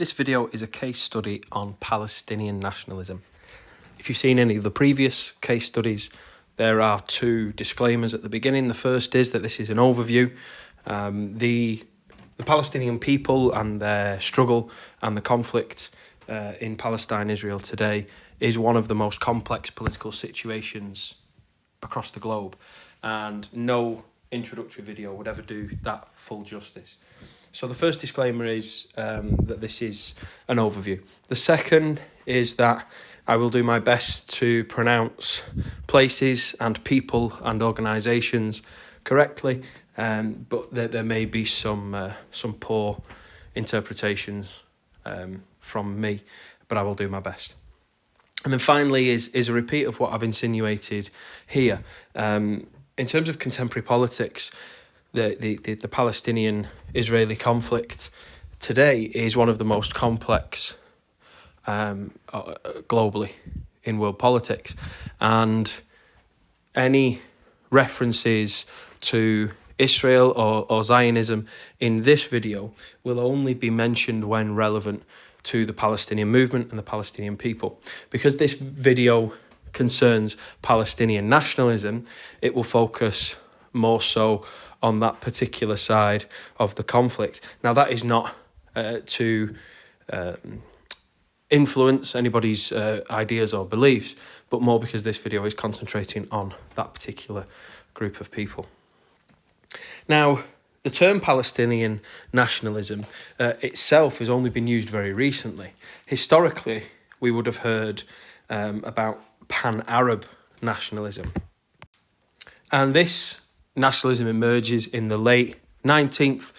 This video is a case study on Palestinian nationalism. If you've seen any of the previous case studies, there are two disclaimers at the beginning. The first is that this is an overview. The Palestinian people and their struggle and the conflict in Palestine, Israel today is one of the most complex political situations across the globe, and no introductory video would ever do that full justice. So the first disclaimer is that this is an overview. The second is that I will do my best to pronounce places and people and organisations correctly, but there may be some poor interpretations from me, but I will do my best. And then finally is a repeat of what I've insinuated here. In terms of contemporary politics, the Palestinian-Israeli conflict today is one of the most complex globally in world politics. And any references to Israel or Zionism in this video will only be mentioned when relevant to the Palestinian movement and the Palestinian people. Because this video concerns Palestinian nationalism, it will focus more so on that particular side of the conflict. Now, that is not to influence anybody's ideas or beliefs, but more because this video is concentrating on that particular group of people. Now, the term Palestinian nationalism itself has only been used very recently. Historically, we would have heard about pan-Arab nationalism. And this nationalism emerges in the late 19th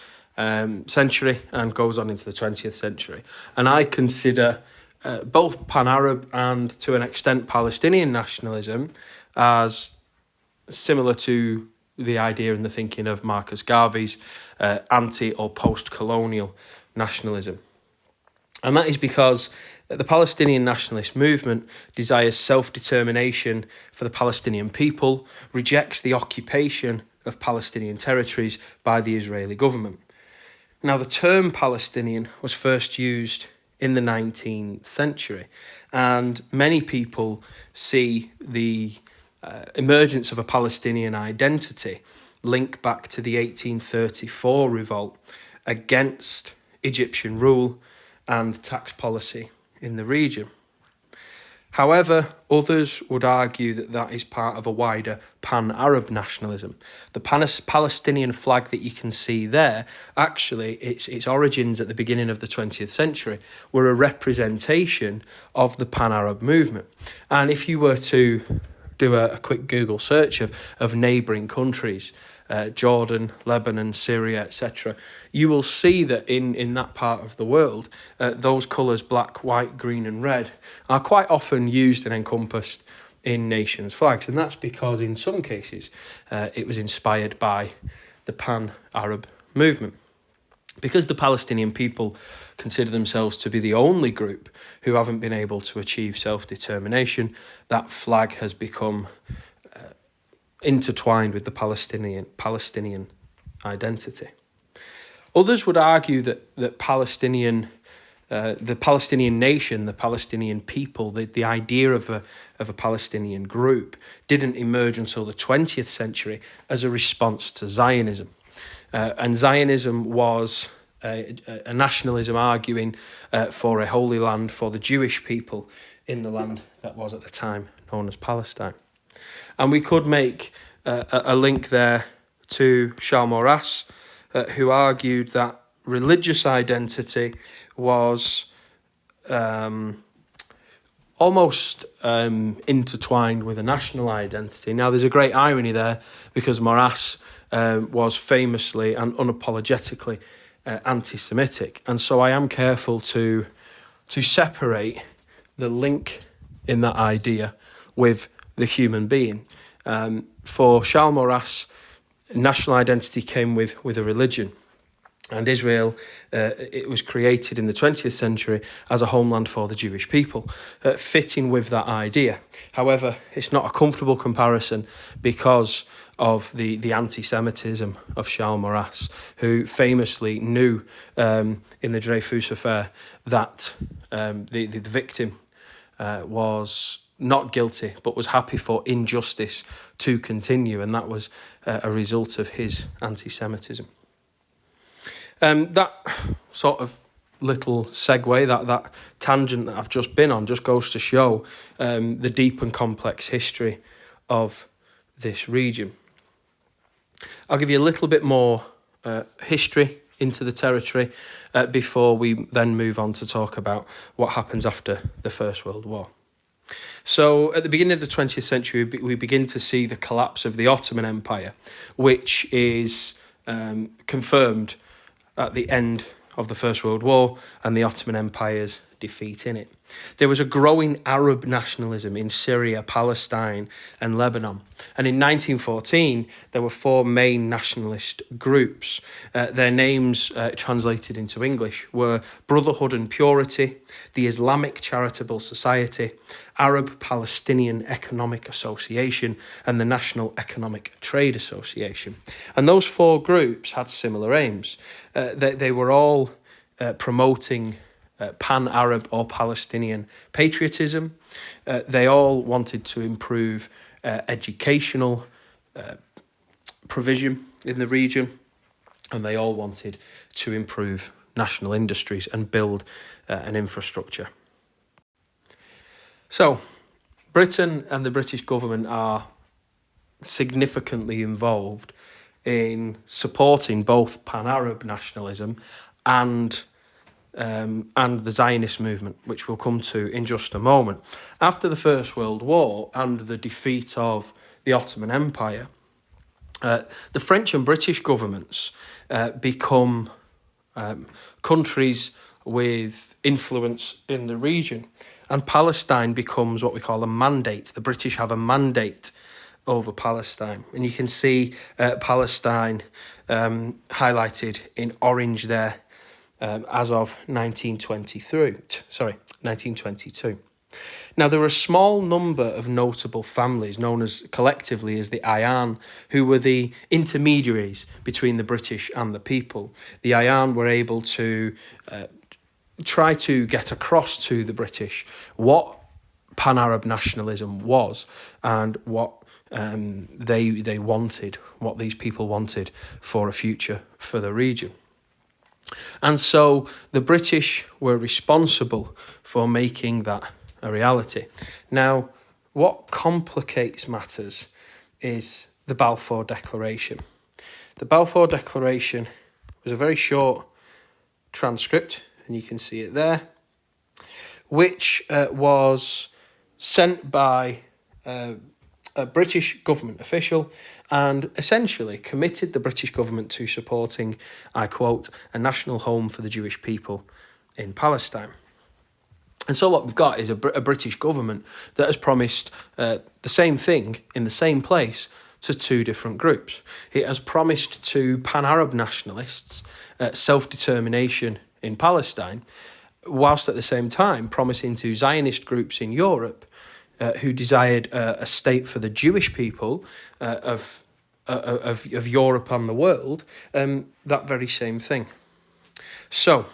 century and goes on into the 20th century. And I consider both pan-Arab and, to an extent, Palestinian nationalism as similar to the idea and the thinking of Marcus Garvey's anti- or post-colonial nationalism. And that is because the Palestinian nationalist movement desires self-determination for the Palestinian people, rejects the occupation of Palestinian territories by the Israeli government. Now, the term Palestinian was first used in the 19th century, and many people see the emergence of a Palestinian identity linked back to the 1834 revolt against Egyptian rule and tax policy in the region. However, others would argue that that is part of a wider pan-Arab nationalism. The Palestinian flag that you can see there, actually, its origins at the beginning of the 20th century were a representation of the pan-Arab movement. And if you were to do a quick Google search of neighbouring countries, Jordan, Lebanon, Syria, etc., you will see that in that part of the world, those colours, black, white, green and red, are quite often used and encompassed in nations' flags. And that's because in some cases it was inspired by the pan-Arab movement. Because the Palestinian people consider themselves to be the only group who haven't been able to achieve self-determination, that flag has become intertwined with the Palestinian identity. Others would argue that the Palestinian nation, the Palestinian people, the idea of a Palestinian group didn't emerge until the 20th century as a response to Zionism. And Zionism was a nationalism arguing for a holy land for the Jewish people in the land that was at the time known as Palestine. And we could make a link there to Charles Maurras, who argued that religious identity was almost intertwined with a national identity. Now, there's a great irony there because Maurras was famously and unapologetically anti-Semitic. And so I am careful to separate the link in that idea with the human being. For Charles Maurras, national identity came with a religion. And Israel, it was created in the 20th century as a homeland for the Jewish people, fitting with that idea. However, it's not a comfortable comparison because of the anti-Semitism of Shaul Moras, who famously knew in the Dreyfus affair that the victim was not guilty, but was happy for injustice to continue, and that was a result of his anti-Semitism. That sort of little segue, that tangent that I've just been on, just goes to show the deep and complex history of this region. I'll give you a little bit more history into the territory before we then move on to talk about what happens after the First World War. So at the beginning of the 20th century, we begin to see the collapse of the Ottoman Empire, which is confirmed at the end of the First World War and the Ottoman Empire's defeat in it. There was a growing Arab nationalism in Syria, Palestine and Lebanon. And in 1914, there were four main nationalist groups. Their names, translated into English, were Brotherhood and Purity, the Islamic Charitable Society, Arab Palestinian Economic Association, and the National Economic Trade Association. And those four groups had similar aims. They were all promoting pan-Arab or Palestinian patriotism. They all wanted to improve educational provision in the region, and they all wanted to improve national industries and build an infrastructure. So, Britain and the British government are significantly involved in supporting both pan-Arab nationalism and the Zionist movement, which we'll come to in just a moment. After the First World War and the defeat of the Ottoman Empire, the French and British governments become countries with influence in the region, and Palestine becomes what we call a mandate. The British have a mandate over Palestine, and you can see Palestine highlighted in orange there as of 1922. Now, there were a small number of notable families known as collectively as the Ayan, who were the intermediaries between the British and the people. The Ayan were able to try to get across to the British what pan-Arab nationalism was and what they wanted, what these people wanted for a future for the region. And so the British were responsible for making that a reality. Now, what complicates matters is the Balfour Declaration. The Balfour Declaration was a very short transcript, and you can see it there, which was sent by a British government official and essentially committed the British government to supporting, I quote, a national home for the Jewish people in Palestine. And so what we've got is a British government that has promised the same thing in the same place to two different groups. It has promised to pan-Arab nationalists self-determination in Palestine, whilst at the same time promising to Zionist groups in Europe who desired a state for the Jewish people of Europe and the world, that very same thing. So,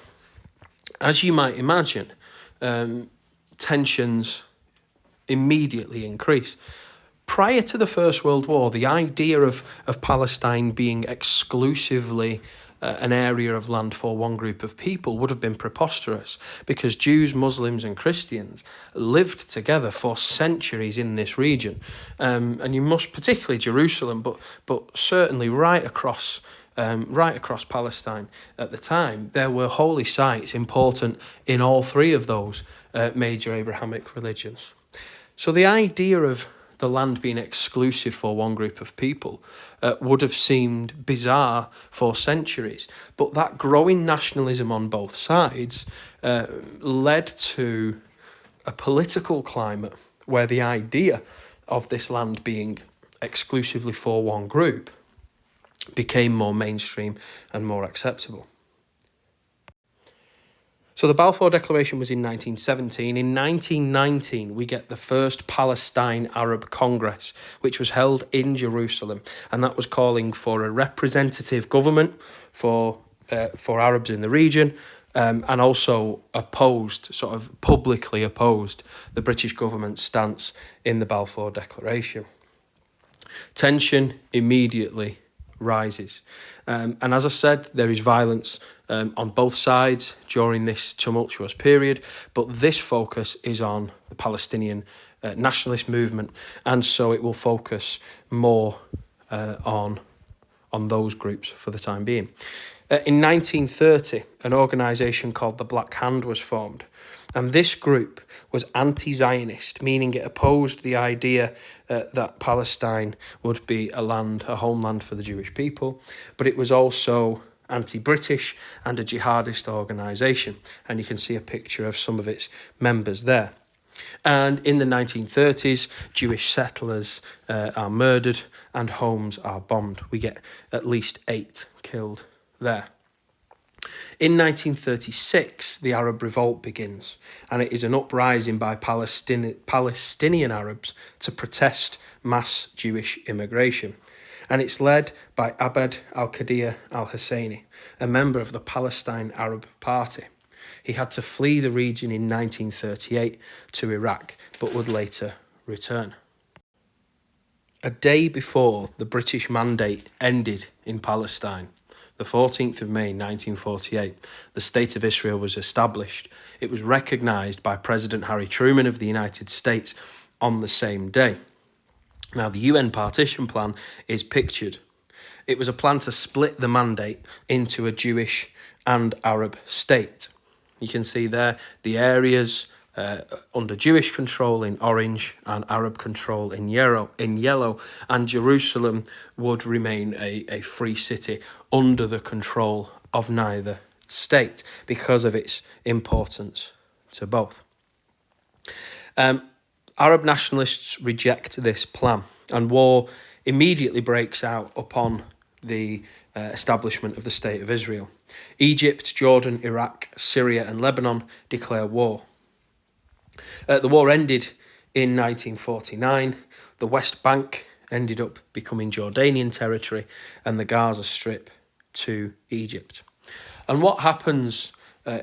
as you might imagine, tensions immediately increase. Prior to the First World War, the idea of Palestine being exclusively an area of land for one group of people would have been preposterous, because Jews, Muslims and Christians lived together for centuries in this region. And you must, particularly Jerusalem, but certainly right across Palestine at the time, there were holy sites important in all three of those major Abrahamic religions. So the idea of the land being exclusive for one group of people would have seemed bizarre for centuries. But that growing nationalism on both sides led to a political climate where the idea of this land being exclusively for one group became more mainstream and more acceptable. So the Balfour Declaration was in 1917. In 1919, we get the first Palestine Arab Congress, which was held in Jerusalem, and that was calling for a representative government for Arabs in the region, and also publicly opposed the British government's stance in the Balfour Declaration. Tension immediately rises. And as I said, there is violence on both sides during this tumultuous period, but this focus is on the Palestinian nationalist movement, and so it will focus more on those groups for the time being. In 1930, an organisation called the Black Hand was formed, and this group was anti-Zionist, meaning it opposed the idea that Palestine would be a homeland for the Jewish people, but it was also anti-British and a jihadist organisation, and you can see a picture of some of its members there. And in the 1930s, Jewish settlers are murdered and homes are bombed. We get at least 8 killed there. In 1936, the Arab Revolt begins, and it is an uprising by Palestinian Arabs to protest mass Jewish immigration. And it's led by Abd al-Qadir al-Husseini, a member of the Palestine Arab Party. He had to flee the region in 1938 to Iraq, but would later return. A day before the British mandate ended in Palestine, the 14th of May 1948, the State of Israel was established. It was recognised by President Harry Truman of the United States on the same day. Now, the UN partition plan is pictured. It was a plan to split the mandate into a Jewish and Arab state. You can see there the areas under Jewish control in orange and Arab control in yellow, and Jerusalem would remain a free city under the control of neither state because of its importance to both. Arab nationalists reject this plan, and war immediately breaks out upon the establishment of the State of Israel. Egypt, Jordan, Iraq, Syria and Lebanon declare war. The war ended in 1949. The West Bank ended up becoming Jordanian territory and the Gaza Strip to Egypt. And what happens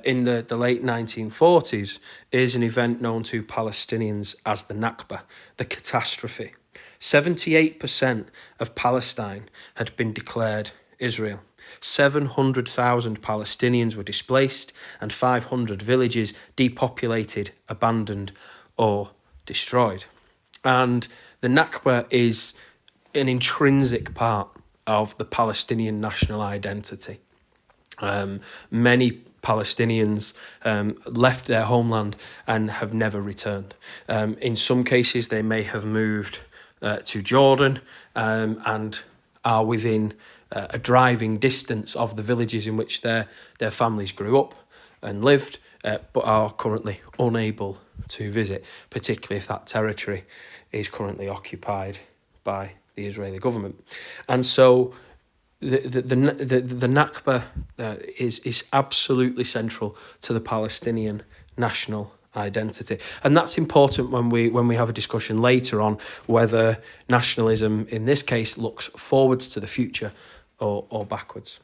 in the late 1940s is an event known to Palestinians as the Nakba, the catastrophe. 78% of Palestine had been declared Israel. 700,000 Palestinians were displaced and 500 villages depopulated, abandoned or destroyed. And the Nakba is an intrinsic part of the Palestinian national identity. Many Palestinians left their homeland and have never returned. In some cases, they may have moved to Jordan and are within a driving distance of the villages in which their families grew up and lived, but are currently unable to visit, particularly if that territory is currently occupied by the Israeli government. And so the Nakba is absolutely central to the Palestinian national identity, and that's important when we have a discussion later on whether nationalism in this case looks forwards to the future or backwards.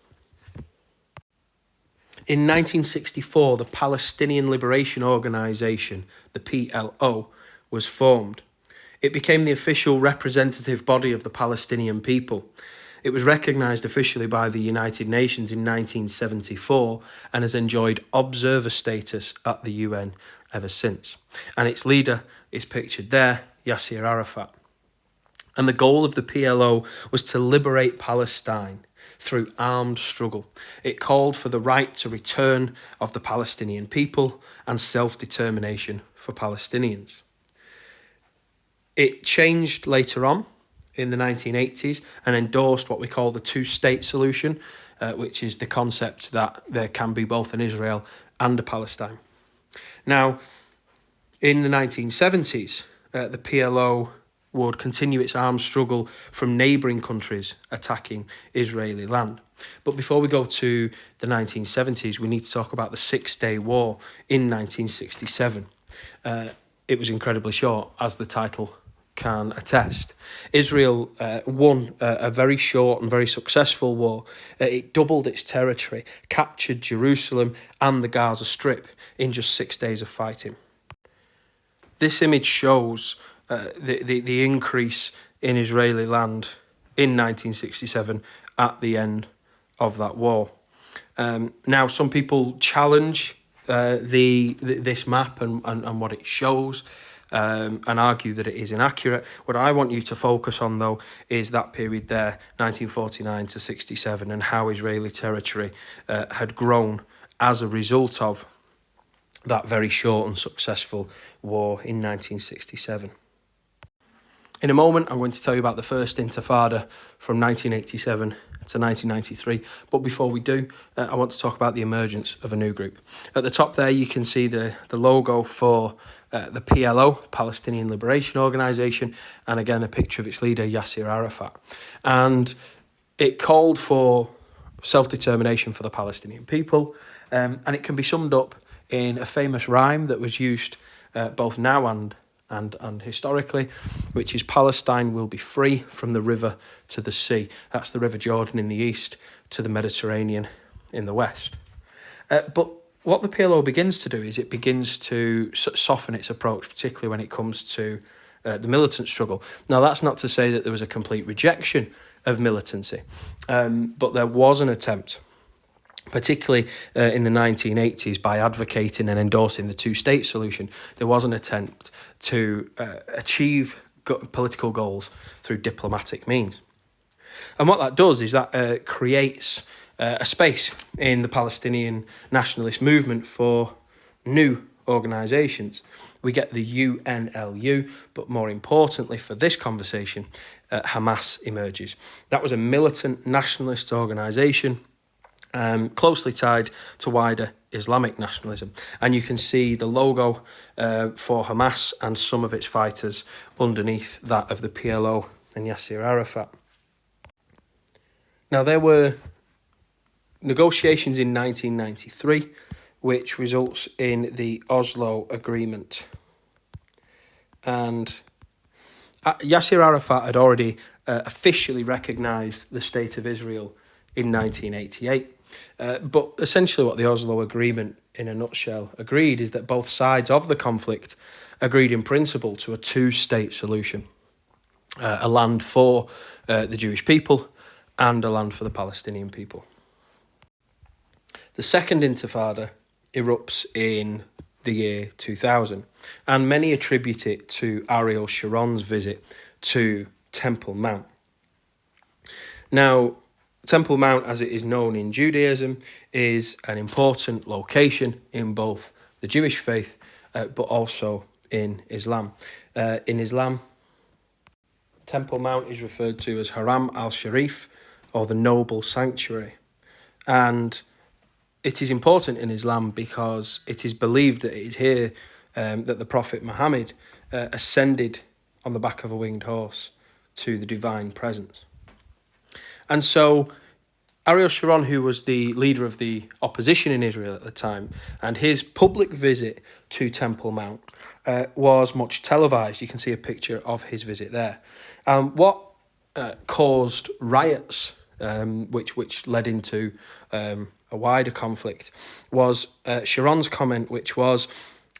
In 1964, the Palestinian Liberation Organization, the PLO, was formed. It became the official representative body of the Palestinian people. It was recognised officially by the United Nations in 1974 and has enjoyed observer status at the UN ever since. And its leader is pictured there, Yasser Arafat. And the goal of the PLO was to liberate Palestine through armed struggle. It called for the right to return of the Palestinian people and self-determination for Palestinians. It changed later on in the 1980s and endorsed what we call the two-state solution, which is the concept that there can be both an Israel and a Palestine. Now, in the 1970s, the PLO would continue its armed struggle from neighbouring countries attacking Israeli land. But before we go to the 1970s, we need to talk about the Six-Day War in 1967. It was incredibly short, as the title can attest. Israel won a very short and very successful war. It doubled its territory, captured Jerusalem and the Gaza Strip in just 6 days of fighting. This image shows the increase in Israeli land in 1967 at the end of that war. Now, some people challenge this map and what it shows, and argue that it is inaccurate. What I want you to focus on, though, is that period there, 1949 to 67, and how Israeli territory had grown as a result of that very short and successful war in 1967. In a moment, I'm going to tell you about the First Intifada from 1987 to 1993. But before we do, I want to talk about the emergence of a new group. At the top there, you can see the logo for the PLO, Palestinian Liberation Organization, and again, a picture of its leader, Yasser Arafat. And it called for self-determination for the Palestinian people, and it can be summed up in a famous rhyme that was used both now and historically, which is Palestine will be free from the river to the sea. That's the River Jordan in the east to the Mediterranean in the west. But what the PLO begins to do is it begins to soften its approach, particularly when it comes to the militant struggle. Now, that's not to say that there was a complete rejection of militancy, but there was an attempt, particularly in the 1980s, by advocating and endorsing the two-state solution. There was an attempt to achieve political goals through diplomatic means. And what that does is that creates a space in the Palestinian nationalist movement for new organisations. We get the UNLU, but more importantly for this conversation, Hamas emerges. That was a militant nationalist organisation, closely tied to wider Islamic nationalism. And you can see the logo for Hamas and some of its fighters underneath that of the PLO and Yasser Arafat. Now, there were negotiations in 1993, which results in the Oslo Agreement. And Yasser Arafat had already officially recognised the State of Israel in 1988. But essentially what the Oslo Agreement, in a nutshell, agreed is that both sides of the conflict agreed in principle to a two-state solution. A land for the Jewish people and a land for the Palestinian people. The Second Intifada erupts in the year 2000, and many attribute it to Ariel Sharon's visit to Temple Mount. Now, Temple Mount, as it is known in Judaism, is an important location in both the Jewish faith, but also in Islam. In Islam, Temple Mount is referred to as Haram al-Sharif, or the Noble Sanctuary. And it is important in Islam because it is believed that it is here that the Prophet Muhammad ascended on the back of a winged horse to the divine presence. And so Ariel Sharon, who was the leader of the opposition in Israel at the time, and his public visit to Temple Mount was much televised. You can see a picture of his visit there. What caused riots, which led into a wider conflict, was Sharon's comment, which was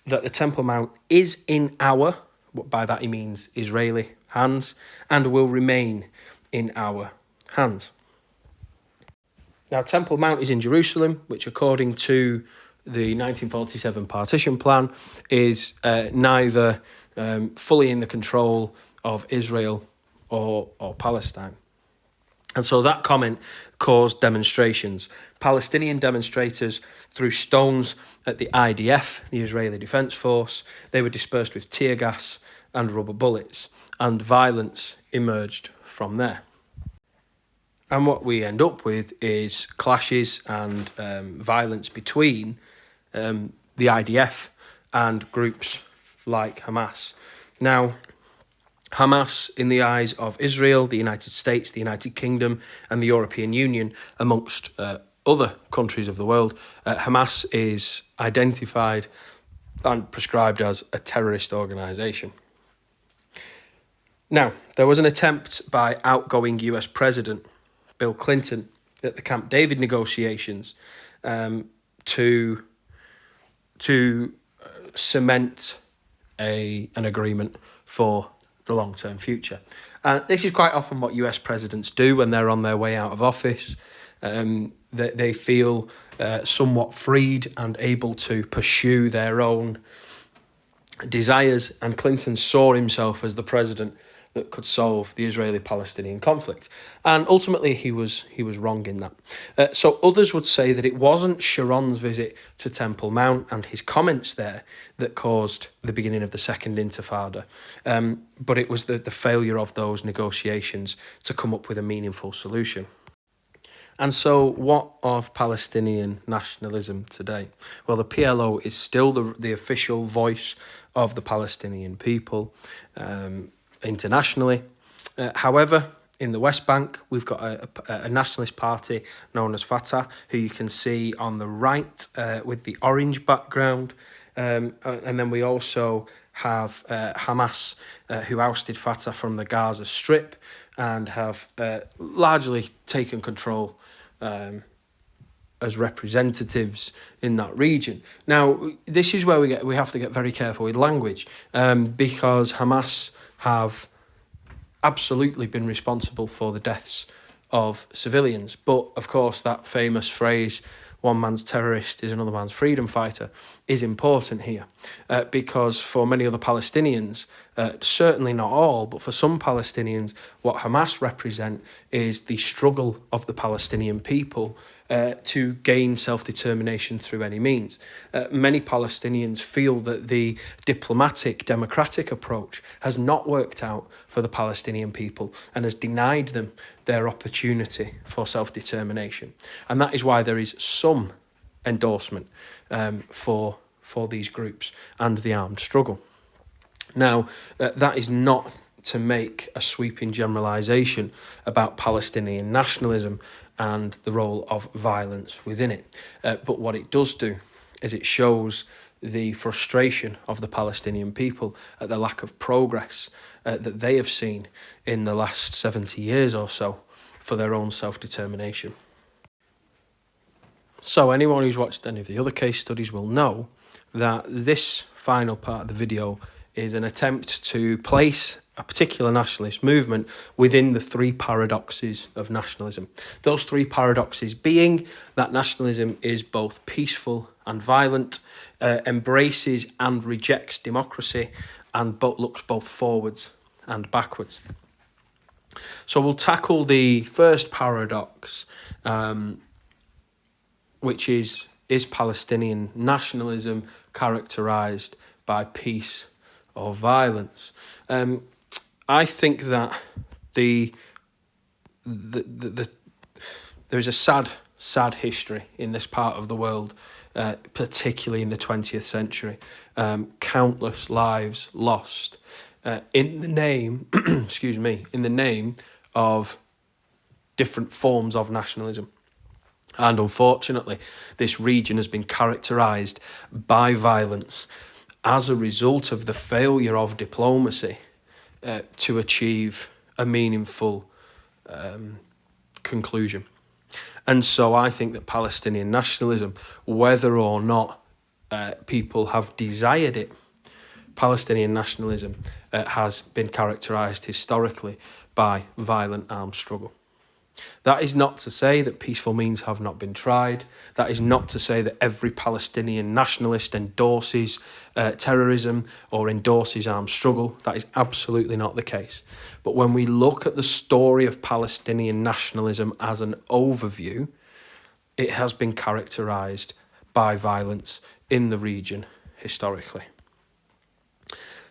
that the Temple Mount is in our, by that he means Israeli, hands, and will remain in our hands. Now, Temple Mount is in Jerusalem, which according to the 1947 partition plan is neither fully in the control of Israel or Palestine. And so that comment caused demonstrations. Palestinian demonstrators threw stones at the IDF, the Israeli Defence Force. They were dispersed with tear gas and rubber bullets, and violence emerged from there. And what we end up with is clashes and violence between the IDF and groups like Hamas. Now, Hamas, in the eyes of Israel, the United States, the United Kingdom, and the European Union, amongst other countries of the world, Hamas is identified and prescribed as a terrorist organisation. Now, there was an attempt by outgoing US President Bill Clinton at the Camp David negotiations to cement an agreement for the long-term future. This is quite often what US presidents do when they're on their way out of office. They feel somewhat freed and able to pursue their own desires, and Clinton saw himself as the president that could solve the Israeli-Palestinian conflict. And ultimately he was wrong in that. So others would say that it wasn't Sharon's visit to Temple Mount and his comments there that caused the beginning of the Second Intifada, but it was the failure of those negotiations to come up with a meaningful solution. And so what of Palestinian nationalism today? Well, the PLO is still the official voice of the Palestinian people internationally. However, in the West Bank, we've got a nationalist party known as Fatah, who you can see on the right with the orange background. And then we also have Hamas, who ousted Fatah from the Gaza Strip and have largely taken control as representatives in that region. Now, this is where we have to get very careful with language, because Hamas have absolutely been responsible for the deaths of civilians. But, of course, that famous phrase, one man's terrorist is another man's freedom fighter, is important here, because for many other Palestinians, certainly not all, but for some Palestinians, what Hamas represent is the struggle of the Palestinian people to gain self-determination through any means. Many Palestinians feel that the diplomatic, democratic approach has not worked out for the Palestinian people and has denied them their opportunity for self-determination. And that is why there is some endorsement for these groups and the armed struggle. Now, that is not to make a sweeping generalisation about Palestinian nationalism and the role of violence within it. But what it does do is it shows the frustration of the Palestinian people at the lack of progress that they have seen in the last 70 years or so for their own self-determination. So anyone who's watched any of the other case studies will know that this final part of the video is an attempt to place a particular nationalist movement within the three paradoxes of nationalism. Those three paradoxes being that nationalism is both peaceful and violent, embraces and rejects democracy, and looks both forwards and backwards. So we'll tackle the first paradox, which is Palestinian nationalism characterised by peace or violence? I think that there is a sad history in this part of the world, particularly in the 20th century. Countless lives lost in the name, in the name of different forms of nationalism. And unfortunately, this region has been characterised by violence as a result of the failure of diplomacy to achieve a meaningful conclusion. And so I think that Palestinian nationalism, whether or not people have desired it, Palestinian nationalism has been characterised historically by violent armed struggle. That is not to say that peaceful means have not been tried. That is not to say that every Palestinian nationalist endorses terrorism or endorses armed struggle. That is absolutely not the case. But when we look at the story of Palestinian nationalism as an overview, it has been characterised by violence in the region historically.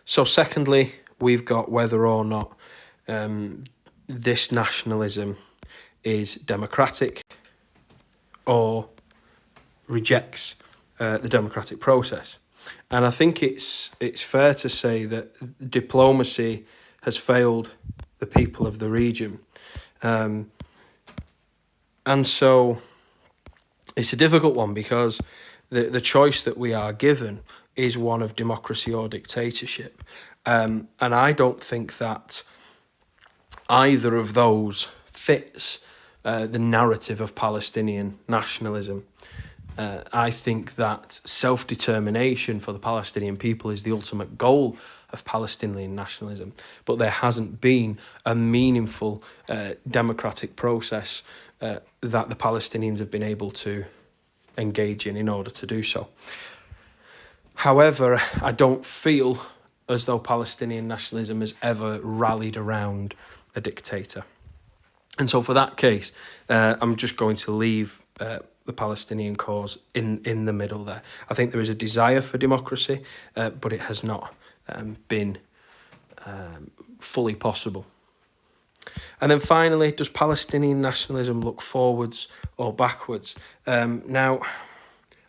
So secondly, we've got whether or not this nationalism is democratic or rejects the democratic process. And I think it's fair to say that diplomacy has failed the people of the region. And so it's a difficult one, because the choice that we are given is one of democracy or dictatorship. And I don't think that either of those fits the narrative of Palestinian nationalism. I think that self-determination for the Palestinian people is the ultimate goal of Palestinian nationalism, but there hasn't been a meaningful democratic process that the Palestinians have been able to engage in order to do so. However, I don't feel as though Palestinian nationalism has ever rallied around a dictator. And so for that case, I'm just going to leave the Palestinian cause in the middle there. I think there is a desire for democracy, but it has not been fully possible. And then finally, does Palestinian nationalism look forwards or backwards? Now,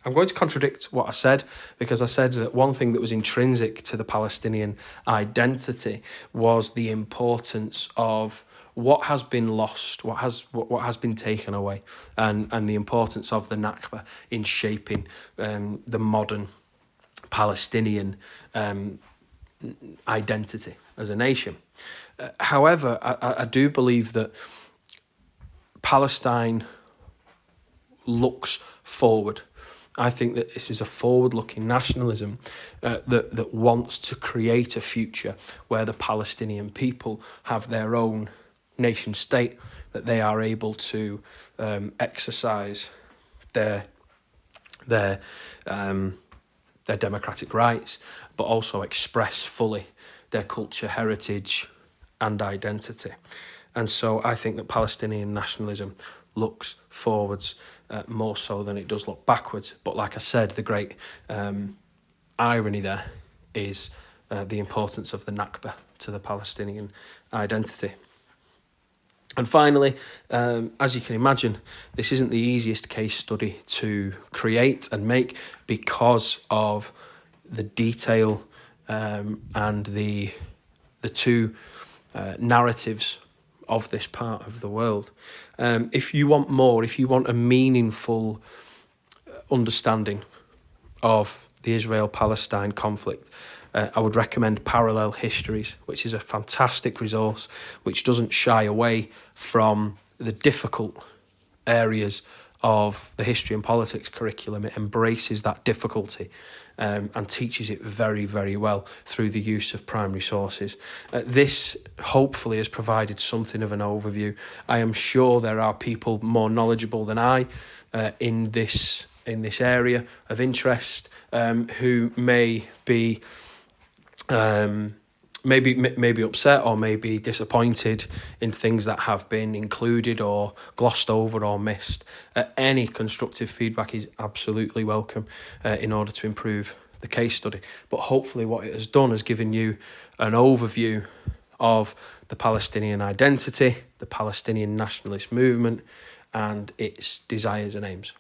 I'm going to contradict what I said, because I said that one thing that was intrinsic to the Palestinian identity was the importance of what has been lost, what has been taken away, and the importance of the Nakba in shaping the modern Palestinian identity as a nation. However, I do believe that Palestine looks forward. I think that this is a forward-looking nationalism that wants to create a future where the Palestinian people have their own nation state, that they are able to exercise their democratic rights, but also express fully their culture, heritage, and identity. And so I think that Palestinian nationalism looks forwards more so than it does look backwards. But like I said, the great irony there is the importance of the Nakba to the Palestinian identity. And finally, as you can imagine, this isn't the easiest case study to create and make, because of the detail and the two narratives of this part of the world. If you want more, if you want a meaningful understanding of the Israel-Palestine conflict, I would recommend Parallel Histories, which is a fantastic resource which doesn't shy away from the difficult areas of the history and politics curriculum. It embraces that difficulty and teaches it very, very well through the use of primary sources. This hopefully has provided something of an overview. I am sure there are people more knowledgeable than I in this area of interest who may be maybe upset or maybe disappointed in things that have been included or glossed over or missed. Any constructive feedback is absolutely welcome in order to improve the case study. But hopefully what it has done is given you an overview of the Palestinian identity, the Palestinian nationalist movement, and its desires and aims.